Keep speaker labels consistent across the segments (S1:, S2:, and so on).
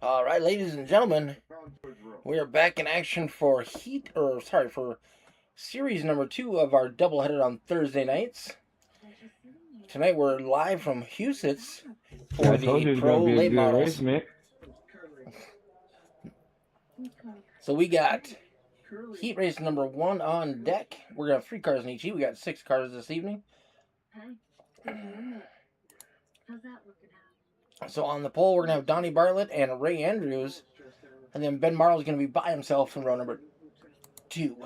S1: All right, ladies and gentlemen, we are back in action for for series number 2 of our doubleheader on Thursday nights. Tonight we're live from Huset's for the Pro Late Models. So we got heat race number 1 on deck. We're gonna have 3 cars in each heat. We got 6 cars this evening. So on the pole, we're gonna have Donnie Bartlett and Ray Andrews, and then Ben Marlowe's gonna be by himself in row number 2.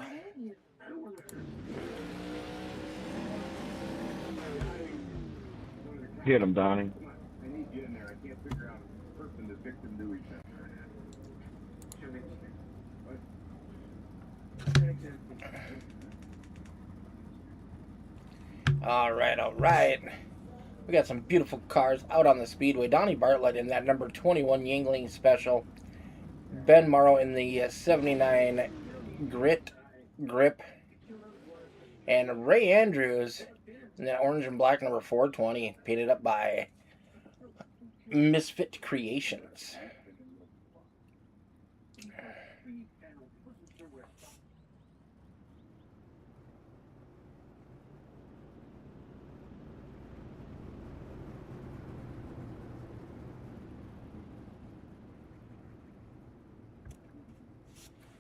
S2: Get him, Donnie.
S1: All right. We got some beautiful cars out on the speedway. Donnie Bartlett in that number 21 Yingling Special. Ben Morrow in the 79 Grip. And Ray Andrews in that orange and black number 420, painted up by Misfit Creations.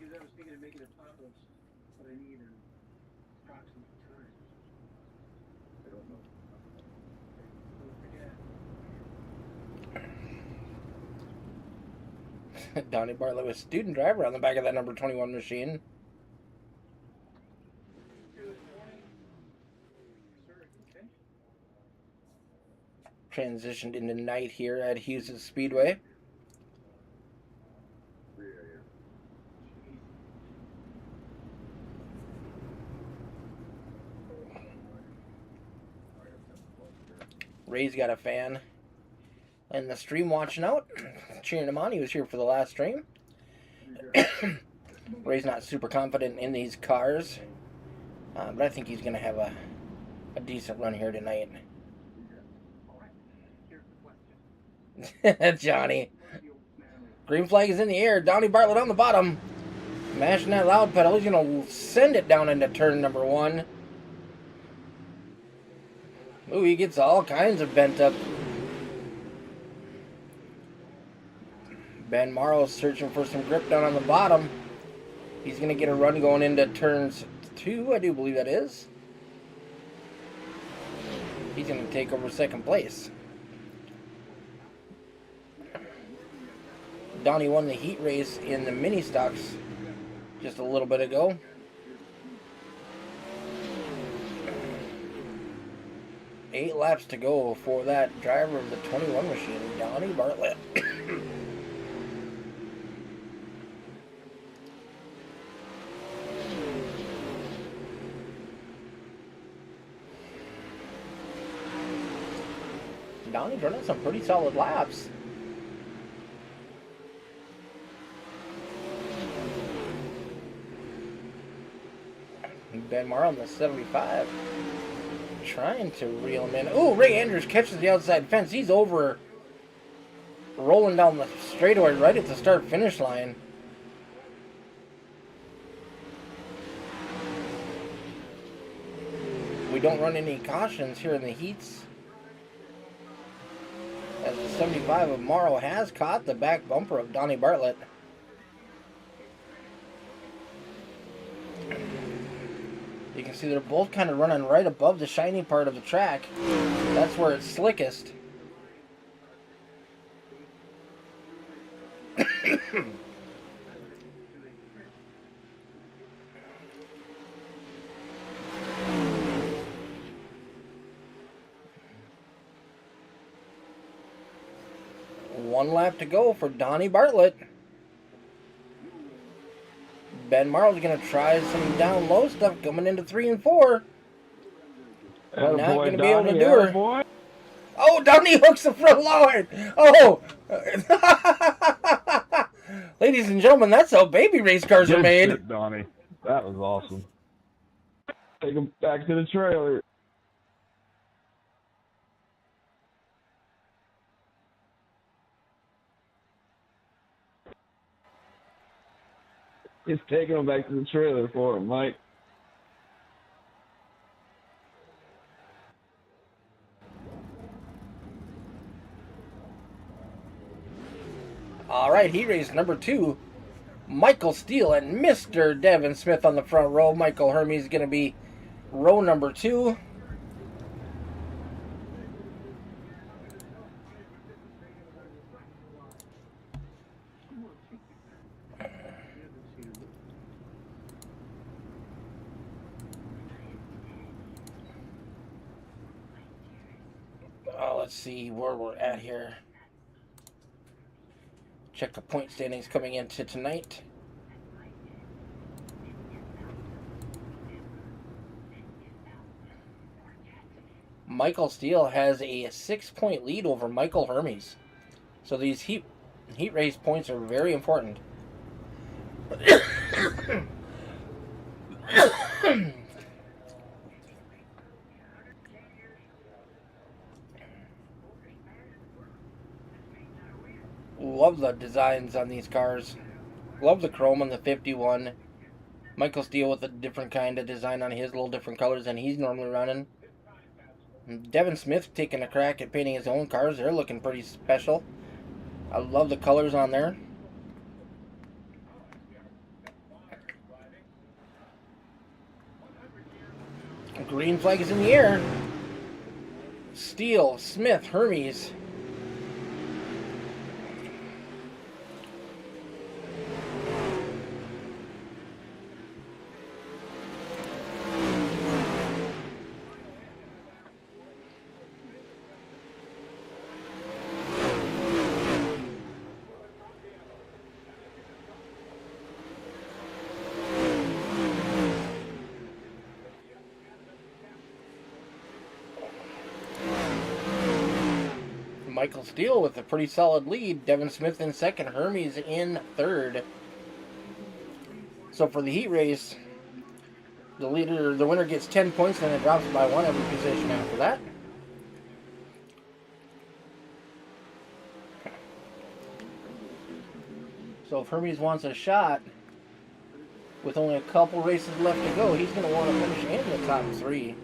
S3: I was thinking of making a pop-up, but I need an approximate time. I don't know. Don't forget.
S1: Donnie Bartlett was student driver on the back of that number 21 machine. Transitioned into night here at Hughes Speedway. Ray's got a fan in the stream watching out, cheering him on. He was here for the last stream. Ray's not super confident in these cars, but I think he's going to have a decent run here tonight. Johnny. Green flag is in the air. Donnie Bartlett on the bottom. Mashing that loud pedal. He's going to send it down into turn number 1. Ooh, he gets all kinds of bent up. Ben Morrow's searching for some grip down on the bottom. He's going to get a run going into turns 2, I do believe that is. He's going to take over second place. Donnie won the heat race in the mini stocks just a little bit ago. Eight laps to go for that driver of the 21 machine, Donnie Bartlett. Donnie's running some pretty solid laps. Ben Morrow on the 75. Trying to reel him in. Ooh, Ray Andrews catches the outside fence. He's over, rolling down the straightaway right at the start-finish line. We don't run any cautions here in the heats, as the 75 of Morrow has caught the back bumper of Donnie Bartlett. You can see they're both kind of running right above the shiny part of the track. That's where it's slickest. One lap to go for Donnie Bartlett. Ben Marl's going to try some down low stuff coming into 3 and 4. Not going to be able to do her.
S2: Boy.
S1: Oh, Donnie hooks the front line. Oh. Ladies and gentlemen, that's how baby race cars are made.
S2: Shit, Donnie. That was awesome. Take him back to the trailer. He's taking him back to the trailer for him, Mike.
S1: All right, heat race number 2. Michael Steele and Mr. Devin Smith on the front row. Michael Hermes is going to be row number 2. Let's see where we're at here. Check the point standings coming into tonight. Michael Steele has a 6-point lead over Michael Hermes. So these heat race points are very important. Love the designs on these cars. Love the chrome on the 51. Michael Steele with a different kind of design on his, a little different colors than he's normally running. Devin Smith taking a crack at painting his own cars. They're looking pretty special. I love the colors on there. Green flag is in the air. Steele, Smith, Hermes. Michael Steele with a pretty solid lead. Devin Smith in second. Hermes in third. So for the heat race, the winner gets 10 points, and it drops by 1 every position after that. So if Hermes wants a shot, with only a couple races left to go, he's going to want to finish in the top 3.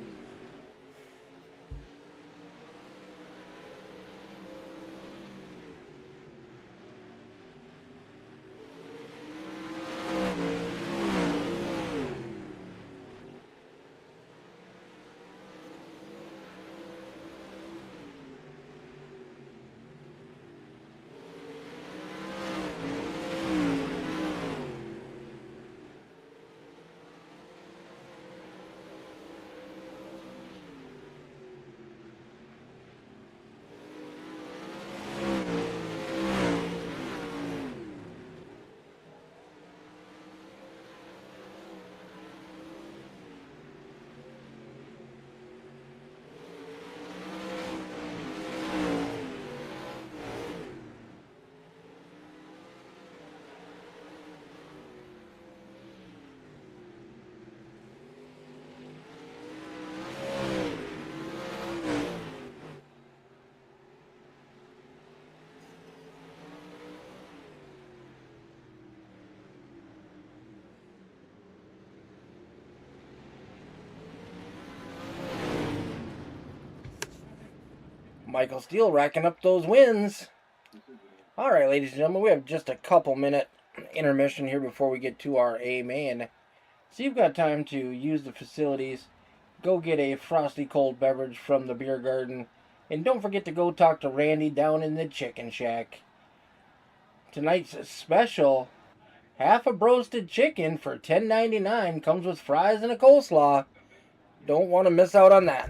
S1: Michael Steele racking up those wins. All right, ladies and gentlemen, we have just a couple minute intermission here before we get to our A main. So you've got time to use the facilities, go get a frosty cold beverage from the beer garden, and don't forget to go talk to Randy down in the chicken shack. Tonight's special, half a roasted chicken for $10.99, comes with fries and a coleslaw. Don't want to miss out on that.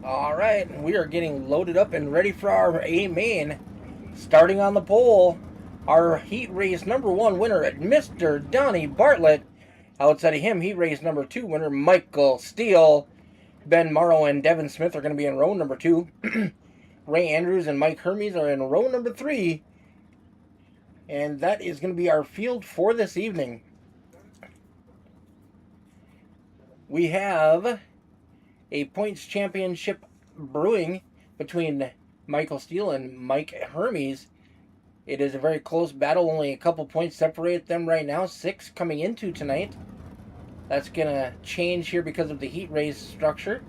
S1: Alright, we are getting loaded up and ready for our A main. Starting on the pole, our heat race number 1 winner at Mr. Donnie Bartlett. Outside of him, heat race number 2 winner Michael Steele. Ben Morrow and Devin Smith are going to be in row number 2. Ray Andrews and Mike Hermes are in row number 3. And that is going to be our field for this evening. We have a points championship brewing between Michael Steele and Mike Hermes. It is a very close battle. Only a couple points separate them right now. 6 coming into tonight. That's going to change here because of the heat race structure.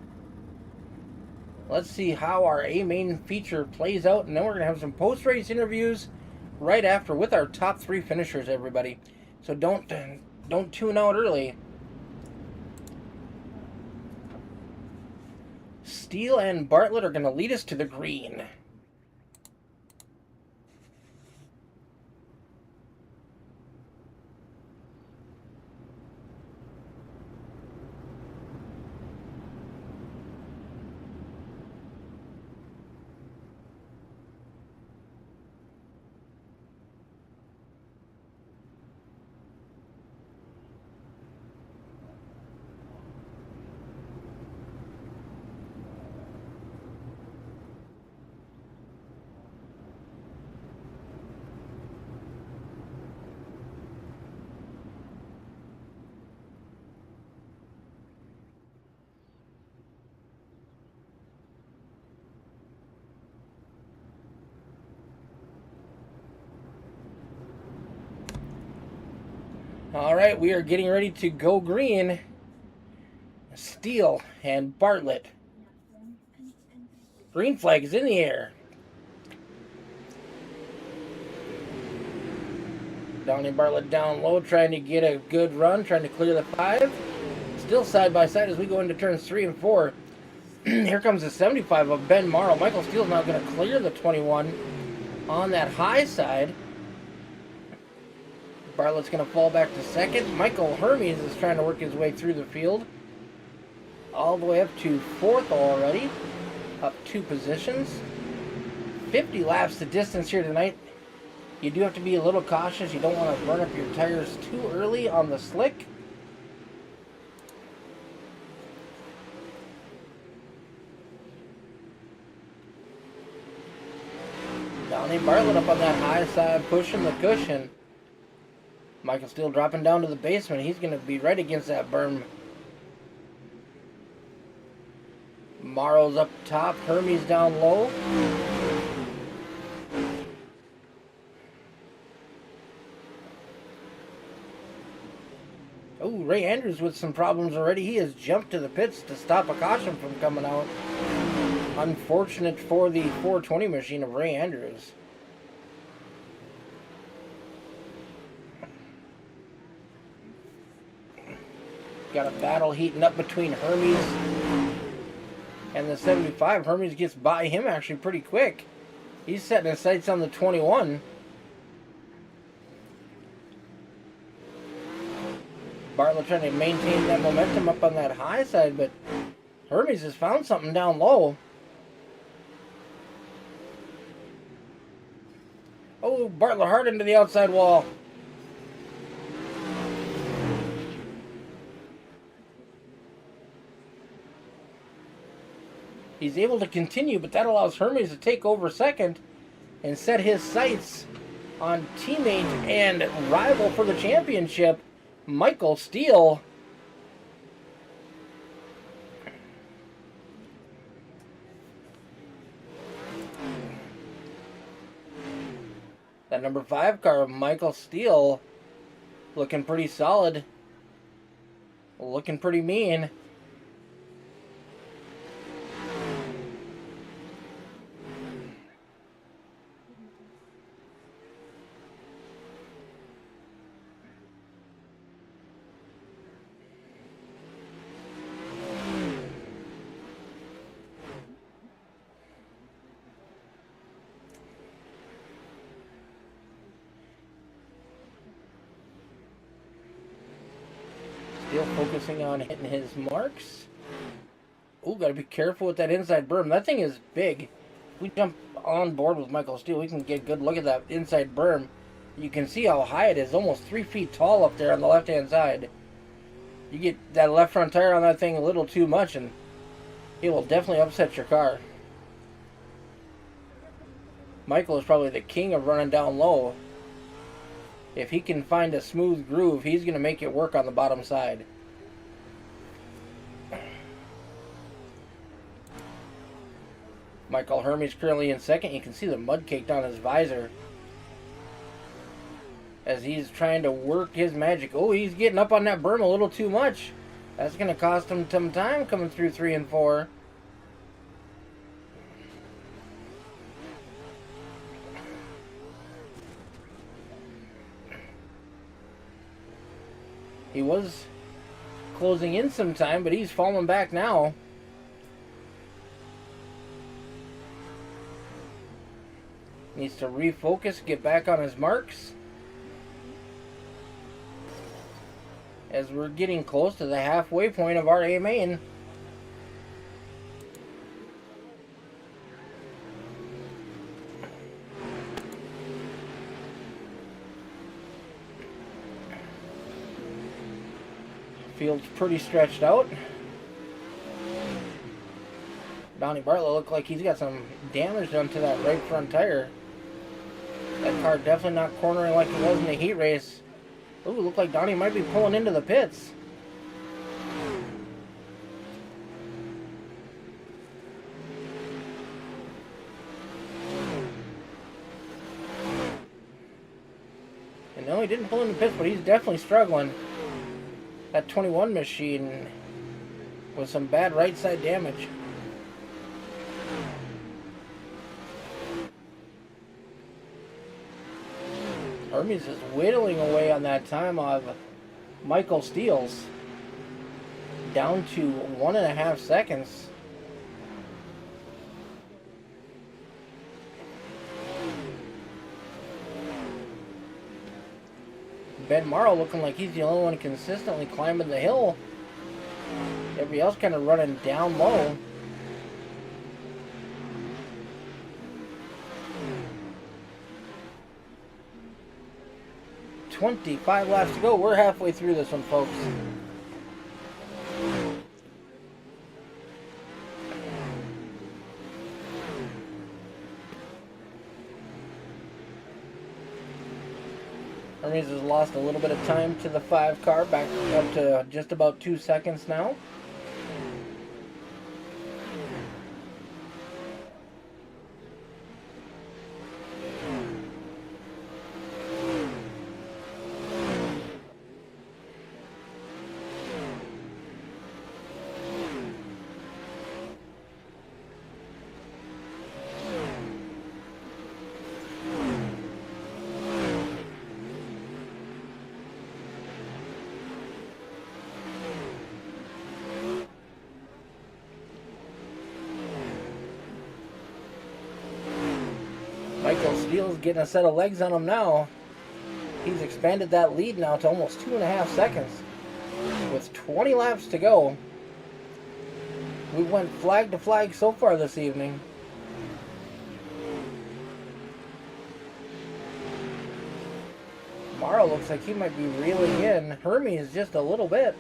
S1: Let's see how our A main feature plays out. And then we're going to have some post-race interviews right after with our top 3 finishers, everybody. So don't tune out early. Steele and Bartlett are going to lead us to the green. Alright, we are getting ready to go green. Steele and Bartlett. Green flag is in the air. Donnie Bartlett down low, trying to get a good run, trying to clear the 5. Still side by side as we go into turns 3 and 4. Here comes the 75 of Ben Morrow. Michael Steele's now going to clear the 21 on that high side. Bartlett's going to fall back to second. Michael Hermes is trying to work his way through the field. All the way up to 4th already. Up 2 positions. 50 laps the distance here tonight. You do have to be a little cautious. You don't want to burn up your tires too early on the slick. Donnie Bartlett up on that high side, pushing the cushion. Michael Steele dropping down to the basement. He's going to be right against that berm. Morrow's up top. Hermes down low. Oh, Ray Andrews with some problems already. He has jumped to the pits to stop a caution from coming out. Unfortunate for the 420 machine of Ray Andrews. Got a battle heating up between Hermes and the 75. Hermes gets by him actually pretty quick. He's setting his sights on the 21. Bartlett trying to maintain that momentum up on that high side, but Hermes has found something down low. Oh, Bartlett hard into the outside wall. He's able to continue, but that allows Hermes to take over second and set his sights on teammate and rival for the championship, Michael Steele. That number 5 car, Michael Steele, looking pretty solid. Looking pretty mean. Still focusing on hitting his marks. Ooh, gotta be careful with that inside berm. That thing is big. If we jump on board with Michael Steele, we can get a good look at that inside berm. You can see how high it is, almost 3 feet tall up there on the left-hand side. You get that left front tire on that thing a little too much, and it will definitely upset your car. Michael is probably the king of running down low. If he can find a smooth groove, he's going to make it work on the bottom side. Michael Hermes currently in second. You can see the mud caked on his visor as he's trying to work his magic. Oh, he's getting up on that berm a little too much. That's going to cost him some time coming through 3 and 4. He was closing in some time, but he's falling back now. Needs to refocus, get back on his marks. As we're getting close to the halfway point of our A main. Field's pretty stretched out. Donnie Bartlett looked like he's got some damage done to that right front tire. That car definitely not cornering like it was in the heat race. Ooh, looked like Donnie might be pulling into the pits. And no, he didn't pull in the pits, but he's definitely struggling. That 21 machine with some bad right side damage. Hermes is whittling away on that time of Michael Steele's. Down to 1.5 seconds. Ben Morrow looking like he's the only one consistently climbing the hill. Everybody else kind of running down low. "25 laps to go." We're halfway through this one, folks. Hermes has lost a little bit of time to the 5 car, back up to just about 2 seconds now. Michael Steele's getting a set of legs on him now. He's expanded that lead now to almost 2.5 seconds. With 20 laps to go. We went flag to flag so far this evening. Morrow looks like he might be reeling in. Hermes just a little bit.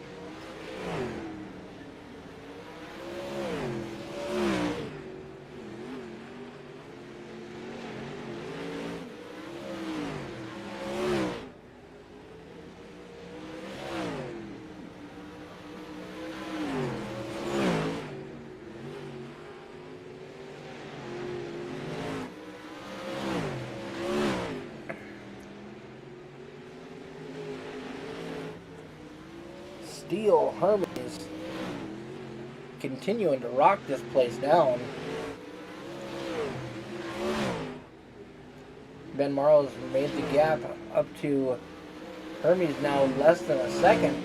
S1: Steele, Hermes, continuing to rock this place down. Ben Morrow's made the gap up to Hermes now less than a second.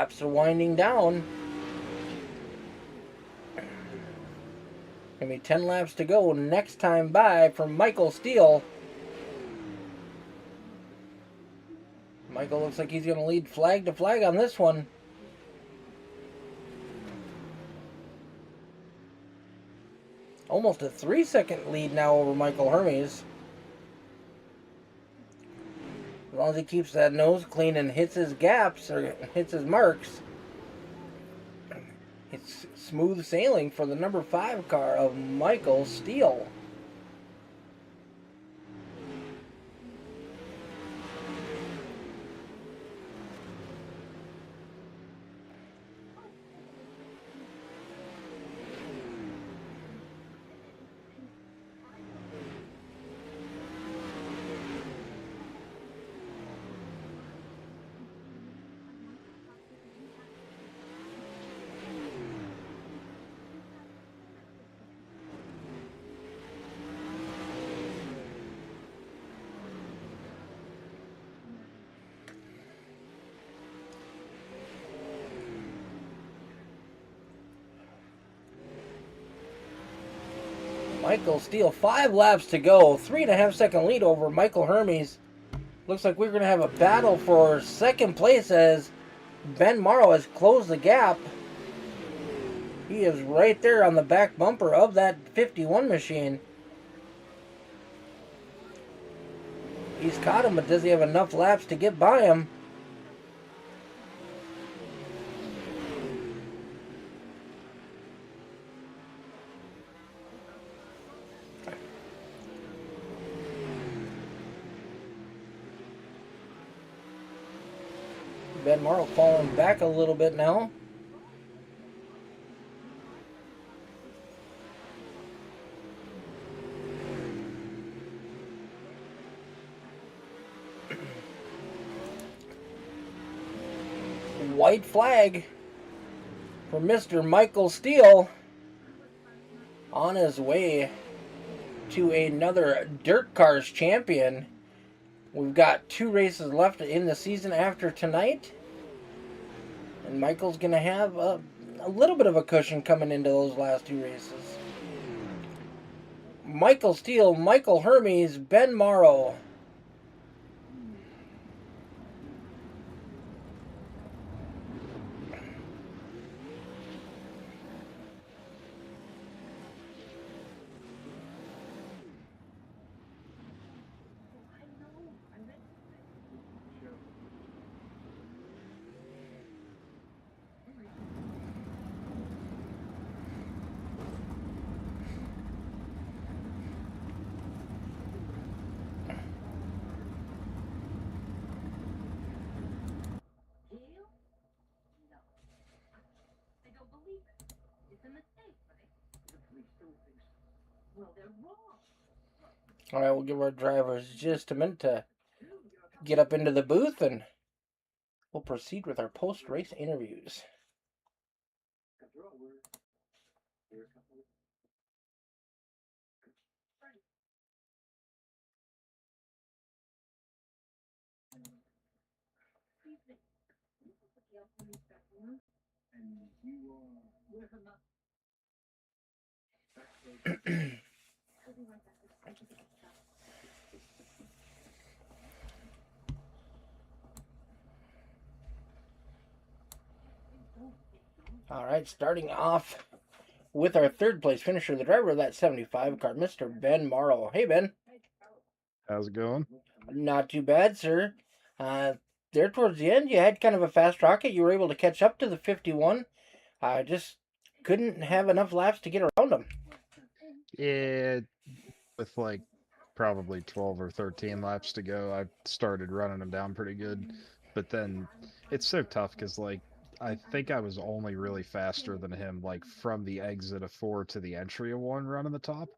S1: laps are winding down. Gonna be 10 laps to go next time by for Michael Steele. Michael looks like he's gonna lead flag to flag on this one. Almost a 3-second lead now over Michael Hermes. As long as he keeps that nose clean and hits his gaps or hits his marks, it's smooth sailing for the number 5 car of Michael Steele. Michael Steele, 5 laps to go. 3.5-second lead over Michael Hermes. Looks like we're going to have a battle for second place as Ben Morrow has closed the gap. He is right there on the back bumper of that 51 machine. He's caught him, but does he have enough laps to get by him? Ben Morrow falling back a little bit now. White flag for Mr. Michael Steele on his way to another Dirtkars champion. We've got 2 races left in the season after tonight. And Michael's going to have a little bit of a cushion coming into those last 2 races. Michael Steele, Michael Hermes, Ben Morrow. All right, we'll give our drivers just a minute to get up into the booth and we'll proceed with our post-race interviews. All right, starting off with our 3rd place finisher, the driver of that 75 car, Mr. Ben Morrow. Hey, Ben.
S2: How's it going?
S1: Not too bad, sir. There towards the end, you had kind of a fast rocket. You were able to catch up to the 51. Just couldn't have enough laps to get around them.
S2: Yeah, with like probably 12 or 13 laps to go, I started running him down pretty good. But then it's so tough because, like, I think I was only really faster than him, like, from the exit of 4 to the entry of 1 running the top.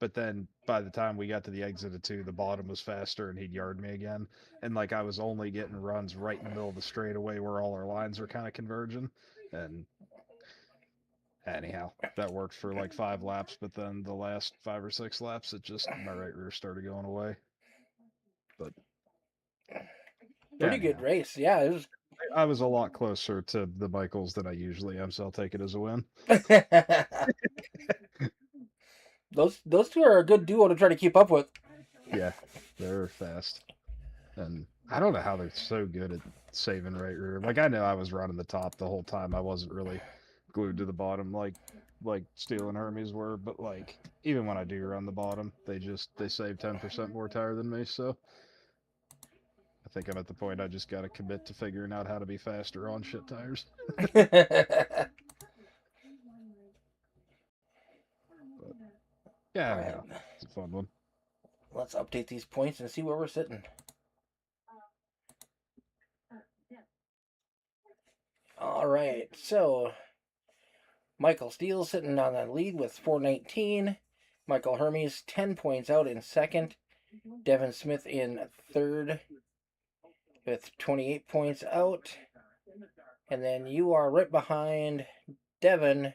S2: But then by the time we got to the exit of 2, the bottom was faster and he'd yard me again. And, like, I was only getting runs right in the middle of the straightaway where all our lines are kind of converging. And anyhow, that worked for like 5 laps, but then the last 5 or 6 laps, my right rear started going away. But
S1: Pretty good race. Yeah, it was
S2: I was a lot closer to the Michaels than I usually am, so I'll take it as a win.
S1: Those two are a good duo to try to keep up with.
S2: Yeah, they're fast. And I don't know how they're so good at saving right rear. Like, I know I was running the top the whole time. I wasn't really glued to the bottom like Steel and Hermes were, but like even when I do run the bottom, they save 10% more tire than me, so I think I'm at the point I just gotta commit to figuring out how to be faster on shit tires. But yeah,
S1: All right.
S2: anyhow, it's a fun one.
S1: Let's update these points and see where we're sitting. All right, so Michael Steele sitting on the lead with 419. Michael Hermes 10 points out in second. Devin Smith in third with 28 points out. And then you are right behind Devin.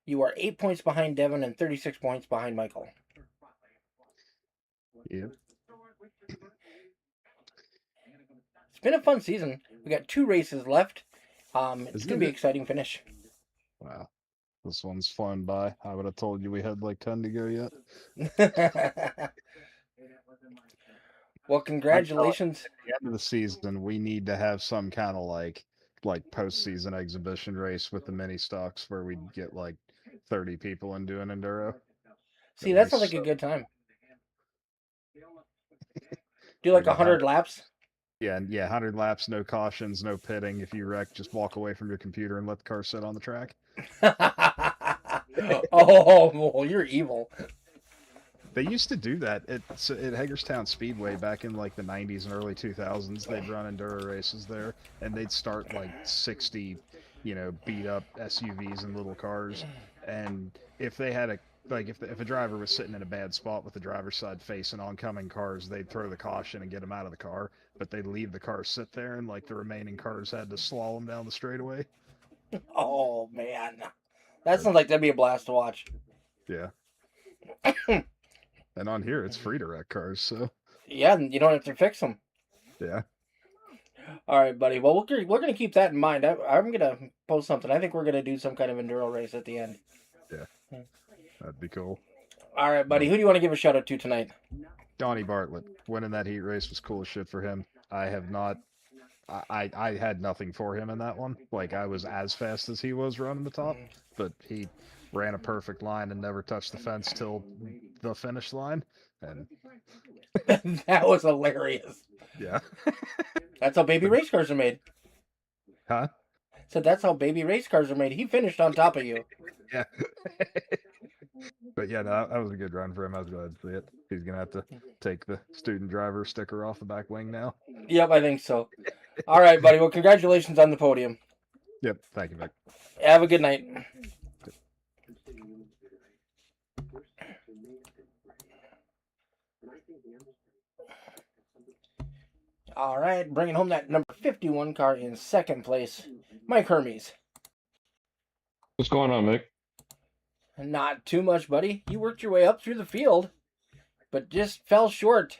S1: You are 8 points behind Devin and 36 points behind Michael.
S2: Yep.
S1: It's been a fun season. We got 2 races left. It's going to be an exciting finish.
S2: Wow. This one's flown by. I would have told you we had like 10 to go yet.
S1: Well, congratulations.
S2: At the end of the season, we need to have some kind of like postseason exhibition race with the mini stocks where we get like 30 people and do an enduro.
S1: See, that sounds like a good time. Do like 100 laps?
S2: Yeah, 100 laps, no cautions, no pitting. If you wreck, just walk away from your computer and let the car sit on the track.
S1: Oh, well, you're evil.
S2: They used to do that at Hagerstown Speedway back in like the 90s and early 2000s. They'd run enduro races there, and they'd start like 60, beat up SUVs and little cars. And if they had if a driver was sitting in a bad spot with the driver's side facing oncoming cars, they'd throw the caution and get him out of the car. But they'd leave the car sit there, and like the remaining cars had to slalom down the straightaway.
S1: Oh man, that sounds like that'd be a blast to watch.
S2: Yeah. And on here, it's free to wreck cars, so.
S1: Yeah, you don't have to fix them.
S2: Yeah.
S1: All right, buddy. Well, we're going to keep that in mind. I'm going to post something. I think we're going to do some kind of enduro race at the end.
S2: Yeah. That'd be cool.
S1: All right, buddy. Who do you want to give a shout out to tonight?
S2: Donnie Bartlett. Winning that heat race was cool as shit for him. I have not... I had nothing for him in that one. Like, I was as fast as he was running the top, but he ran a perfect line and never touched the fence till the finish line. And
S1: that was hilarious.
S2: Yeah.
S1: That's how baby race cars are made.
S2: Huh?
S1: So that's how baby race cars are made. He finished on top of you.
S2: Yeah. But yeah, no, that was a good run for him. I was glad to see it. He's going to have to take the student driver sticker off the back wing now.
S1: Yep, I think so. All right, buddy. Well, congratulations on the podium.
S2: Yep. Thank you, Vic.
S1: Have a good night. All right, bringing home that number 51 car in second place, Mike Hermes.
S4: What's going on, Mick?
S1: Not too much, buddy. You worked your way up through the field, but just fell short.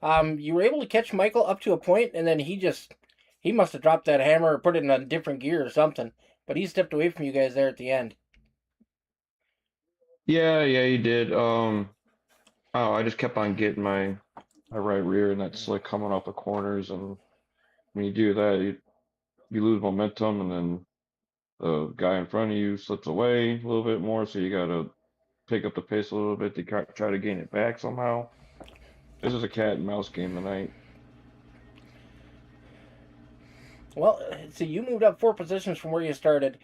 S1: You were able to catch Michael up to a point, and then he must have dropped that hammer or put it in a different gear or something. But he stepped away from you guys there at the end.
S4: Yeah, he did. I just kept on getting my right rear, and that's like coming off the corners, and when you do that, you lose momentum, and then the guy in front of you slips away a little bit more, so you gotta pick up the pace a little bit to try to gain it back somehow. This is a cat and mouse game tonight.
S1: Well, so you moved up 4 positions from where you started.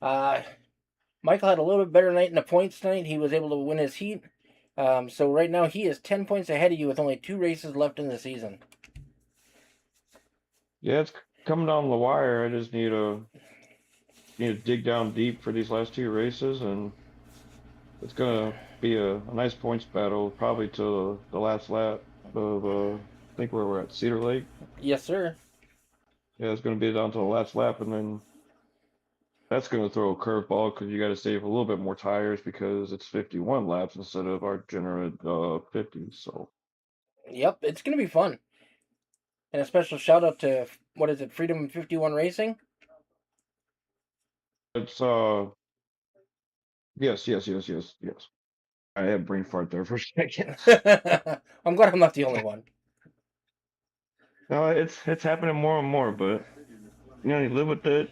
S1: Michael had a little bit better night in the points tonight. He was able to win his heat. So right now he is 10 points ahead of you with only 2 races left in the season.
S4: Yeah, it's coming down the wire. I just need to dig down deep for these last 2 races, and it's gonna be a nice points battle, probably to the last lap of I think where we're at, Cedar Lake.
S1: Yes, sir.
S4: Yeah, it's gonna be down to the last lap, and then that's gonna throw a curveball because you got to save a little bit more tires because it's 51 laps instead of our general 50. So.
S1: Yep, it's gonna be fun. And a special shout out to what is it? Freedom 51 Racing.
S4: It's yes. I had brain fart there for a second.
S1: I'm glad I'm not the only one.
S4: No, it's happening more and more, but you live with it,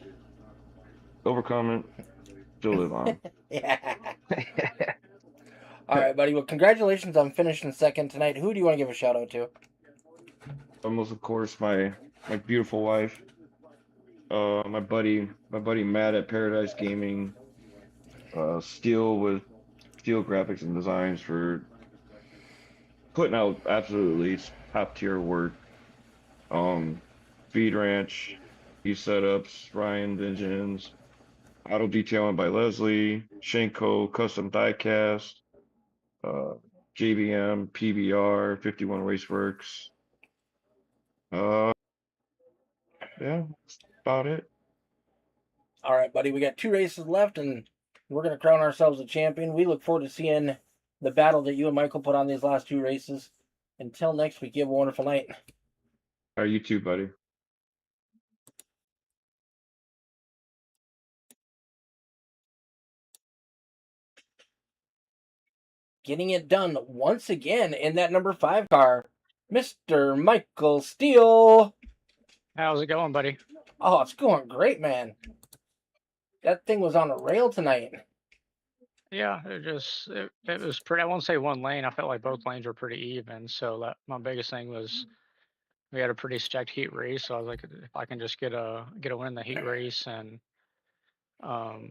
S4: overcome it, still live on.
S1: Yeah. All right, buddy. Well, congratulations on finishing second tonight. Who do you want to give a shout out to?
S4: Almost, of course, my beautiful wife, my buddy Matt at Paradise Gaming, Steel with Steel Graphics and Designs for putting out absolutely top tier work. Feed Ranch, E-Setups, Ryan's Engines, Auto Detailing by Leslie, Shenko Custom Diecast, uh, JBM, PBR, 51 Raceworks. Yeah, that's about it.
S1: All right, buddy. We got 2 races left, and we're going to crown ourselves a champion. We look forward to seeing the battle that you and Michael put on these last 2 races. Until next week, you have a wonderful night.
S4: All right, you too, buddy.
S1: Getting it done once again in that number 5 car, Mr. Michael Steele.
S5: How's it going, buddy?
S1: Oh, it's going great, man. That thing was on a rail tonight.
S5: Yeah, it was pretty. I won't say one lane. I felt like both lanes were pretty even. So that my biggest thing was we had a pretty stacked heat race. So I was like, if I can just get a win in the heat race and um,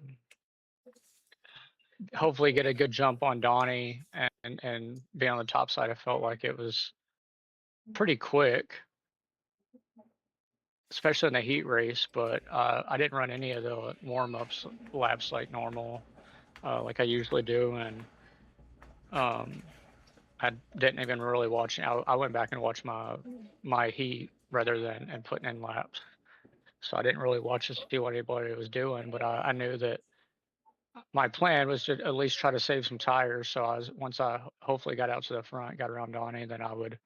S5: hopefully get a good jump on Donnie and be on the top side. I felt like it was pretty quick, especially in the heat race. But I didn't run any of the warm-ups laps like normal, like I usually do, and I didn't even really watch. I went back and watched my heat rather than and putting in laps. So I didn't really watch to see what anybody was doing, but I knew that my plan was to at least try to save some tires. So once I hopefully got out to the front, got around Donnie, then I would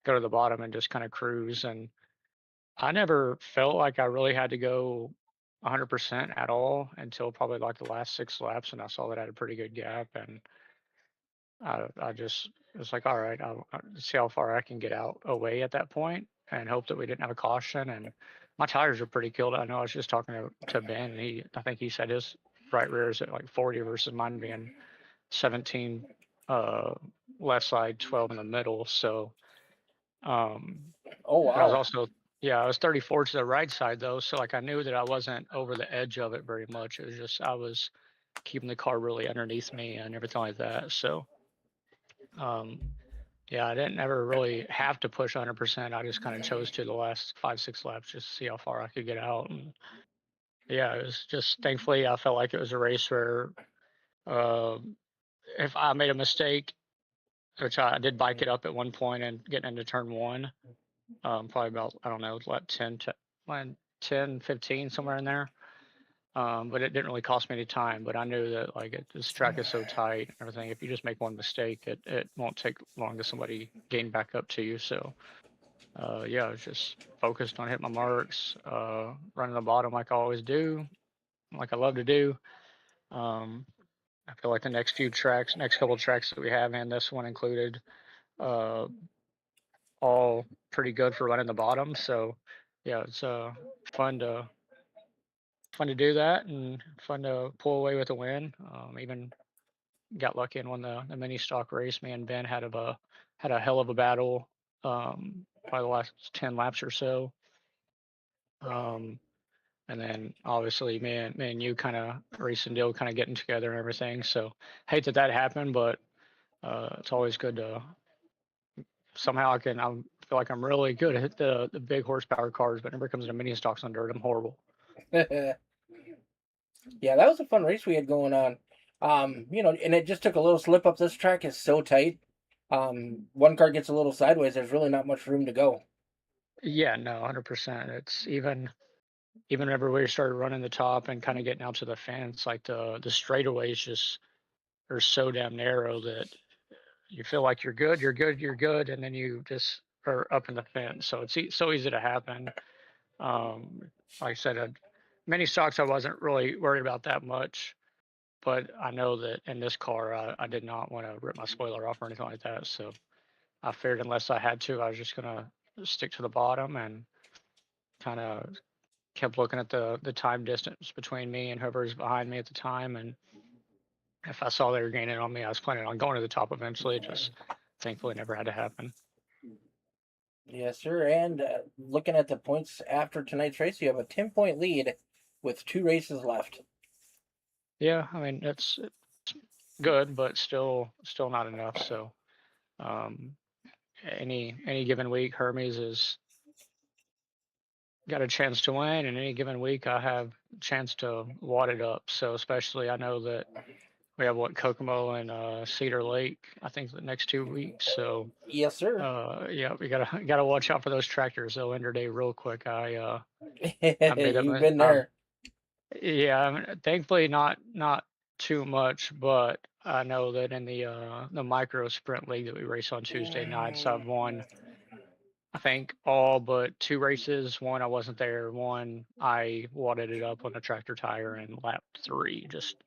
S5: go to the bottom and just kind of cruise. And I never felt like I really had to go 100% at all until probably like the last 6 laps, and I saw that I had a pretty good gap, and I just was like, all right, I'll see how far I can get out away at that point and hope that we didn't have a caution. And my tires are pretty killed. I know I was just talking to Ben, and I think he said his right rear is at like 40 versus mine being 17 left side, 12 in the middle. So,
S1: Oh,
S5: but I was
S1: wow.
S5: also, yeah, I was 34 to the right side though. So like I knew that I wasn't over the edge of it very much. It was just, I was keeping the car really underneath me and everything like that. So, yeah, I didn't ever really have to push 100%. I just kind of chose to the last 5, 6 laps just to see how far I could get out. And yeah, it was just thankfully I felt like it was a race where uh, if I made a mistake, which I did bike it up at one point and getting into turn 1, probably about, I don't know, lap 10, 15, somewhere in there. But it didn't really cost me any time. But I knew that like this track is so tight and everything. If you just make one mistake, it won't take long to somebody gain back up to you. So yeah, I was just focused on hitting my marks, running the bottom like I always do, like I love to do. I feel like the next couple tracks that we have, and this one included, uh, all pretty good for running the bottom. So yeah, it's fun to fun to do that and fun to pull away with a win. Even got lucky and won the mini stock race. Me and Ben had a hell of a battle, by the last 10 laps or so. And then obviously me and you kind of racing deal kind of getting together and everything. So hate that happened, but it's always good to somehow I feel like I'm really good at the big horsepower cars, but whenever it comes to mini stocks on dirt, I'm horrible.
S1: Yeah, that was a fun race we had going on. And it just took a little slip up. This track is so tight. One car gets a little sideways, there's really not much room to go.
S5: Yeah, no, 100%. It's even whenever we started running the top and kind of getting out to the fence, like the straightaways just are so damn narrow that you feel like you're good, and then you just are up in the fence. So it's so easy to happen. Like I said, mini stocks I wasn't really worried about that much, but I know that in this car I did not want to rip my spoiler off or anything like that. So I figured unless I had to, I was just gonna stick to the bottom and kind of kept looking at the time distance between me and whoever's behind me at the time, and if I saw they were gaining on me, I was planning on going to the top eventually. Just thankfully never had to happen.
S1: Yes, sir. And looking at the points after tonight's race, you have a 10-point lead with 2 races left.
S5: Yeah, I mean it's good, but still not enough. So any given week, Hermes has got a chance to win, and any given week I have a chance to wad it up. So especially I know that we have Kokomo and Cedar Lake, I think the next 2 weeks. So
S1: Yes, sir.
S5: yeah, we gotta watch out for those tractors. They'll end their day real quick. I made
S1: You've been there.
S5: Yeah, I mean, thankfully not too much, but I know that in the micro sprint league that we race on Tuesday nights, I've won I think all but 2 races. One I wasn't there. One I wadded it up on a tractor tire in lap 3, just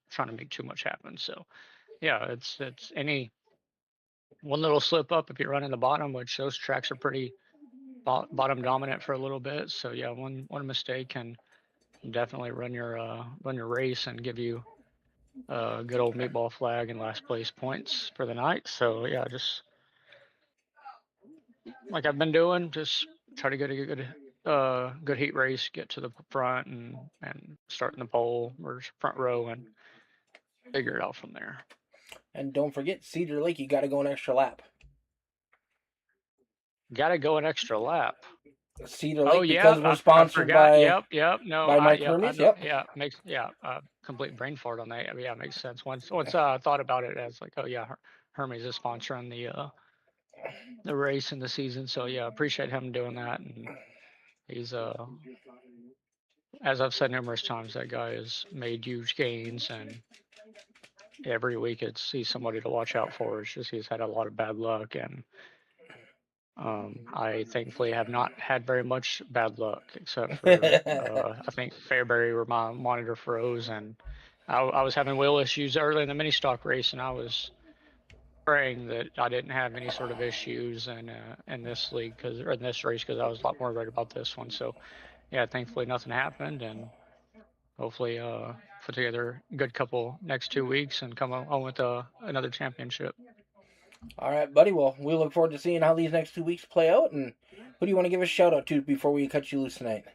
S5: trying to make too much happen. So yeah, it's any one little slip up if you're running the bottom, which those tracks are pretty bottom dominant for a little bit. So yeah, one mistake can definitely run your race and give you a good old meatball flag and last place points for the night. So yeah, just like I've been doing, just try to get a good heat race, get to the front and start in the pole or front row and figure it out from there.
S1: And don't forget, Cedar Lake, you got to go an extra lap.
S5: Got to go an extra lap.
S1: Cedar Lake, because we're sponsored by Mike Hermes.
S5: Complete brain fart on that. Yeah, it makes sense. Once I thought about it as like, oh yeah, Hermes is sponsoring the race and the season. So yeah, appreciate him doing that. And he's as I've said numerous times, that guy has made huge gains, and every week he's somebody to watch out for. It's just he's had a lot of bad luck, and I thankfully have not had very much bad luck, except for I think Fairbury where my monitor froze, and I was having wheel issues early in the mini stock race, and I was praying that I didn't have any sort of issues in this league or in this race, because I was a lot more worried about this one. So yeah, thankfully nothing happened, and hopefully put together a good couple next 2 weeks and come on with another championship.
S1: All right, buddy. Well, we look forward to seeing how these next 2 weeks play out. And who do you want to give a shout out to before we cut you loose tonight?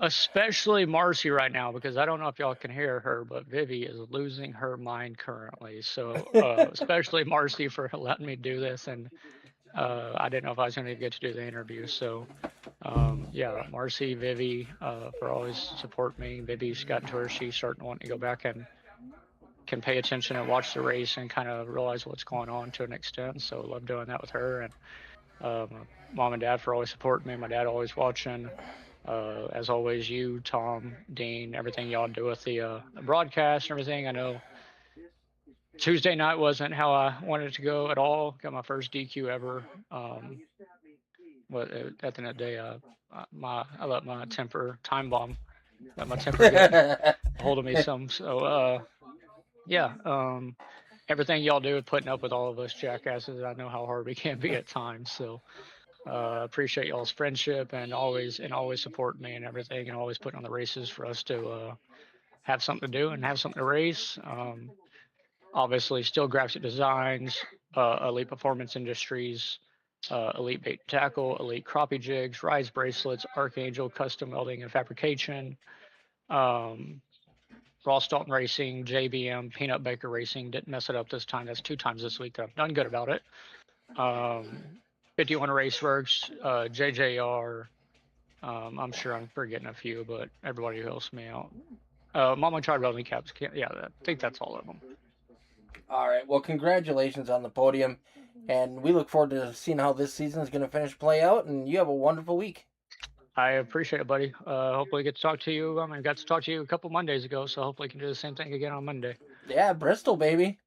S5: Especially Marcy right now, because I don't know if y'all can hear her, but Vivi is losing her mind currently. So especially Marcy for letting me do this, and I didn't know if I was going to get to do the interview. So yeah, Marcy, Vivi, for always support me. Vivi's gotten to where she's starting to want to go back and can pay attention and watch the race and kind of realize what's going on to an extent. So love doing that with her. And mom and dad for always supporting me. My dad always watching. As always, you, Tom, Dean, everything y'all do with the broadcast and everything. I know Tuesday night wasn't how I wanted it to go at all. Got my first DQ ever. But at the end of the day, I let my temper get a hold of me some. So yeah, everything y'all do, putting up with all of us jackasses. I know how hard we can be at times. So appreciate y'all's friendship and always supporting me and everything, and always putting on the races for us to have something to do and have something to race. Obviously, Still Graphic Designs, Elite Performance Industries, Elite Bait and Tackle, Elite Crappie Jigs, Rise Bracelets, Archangel Custom Welding and Fabrication, Ross Dalton Racing, JBM, Peanut Baker Racing. Didn't mess it up this time. That's 2 times this week that I've done good about it. 51 Raceworks, JJR. I'm sure I'm forgetting a few, but everybody helps me out. Mama Tried Welding Caps. Yeah, I think that's all of them.
S1: All right. Well, congratulations on the podium. And we look forward to seeing how this season is going to play out. And you have a wonderful week.
S5: I appreciate it, buddy. Hopefully get to talk to you. I got to talk to you a couple Mondays ago, so hopefully I can do the same thing again on Monday.
S1: Yeah, Bristol, baby.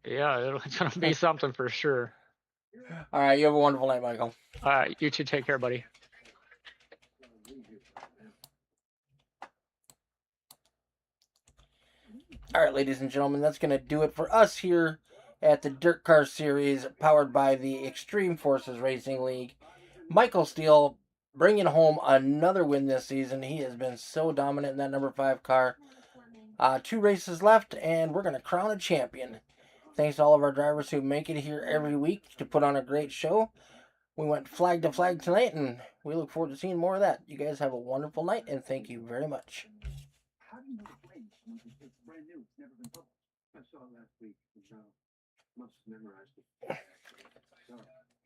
S5: Yeah, it's going to be something for sure.
S1: All right. You have a wonderful night, Michael.
S5: All right. You too. Take care, buddy.
S1: All right, ladies and gentlemen, that's going to do it for us here at the Dirtkars series, powered by the Extreme Forces Racing League. Michael Steele bringing home another win this season. He has been so dominant in that number 5 car. 2 races left, and we're going to crown a champion. Thanks to all of our drivers who make it here every week to put on a great show. We went flag to flag tonight, and we look forward to seeing more of that. You guys have a wonderful night, and thank you very much.
S3: How do you know the place? It's brand new. It's never been published. I saw it last week. Must have memorized it.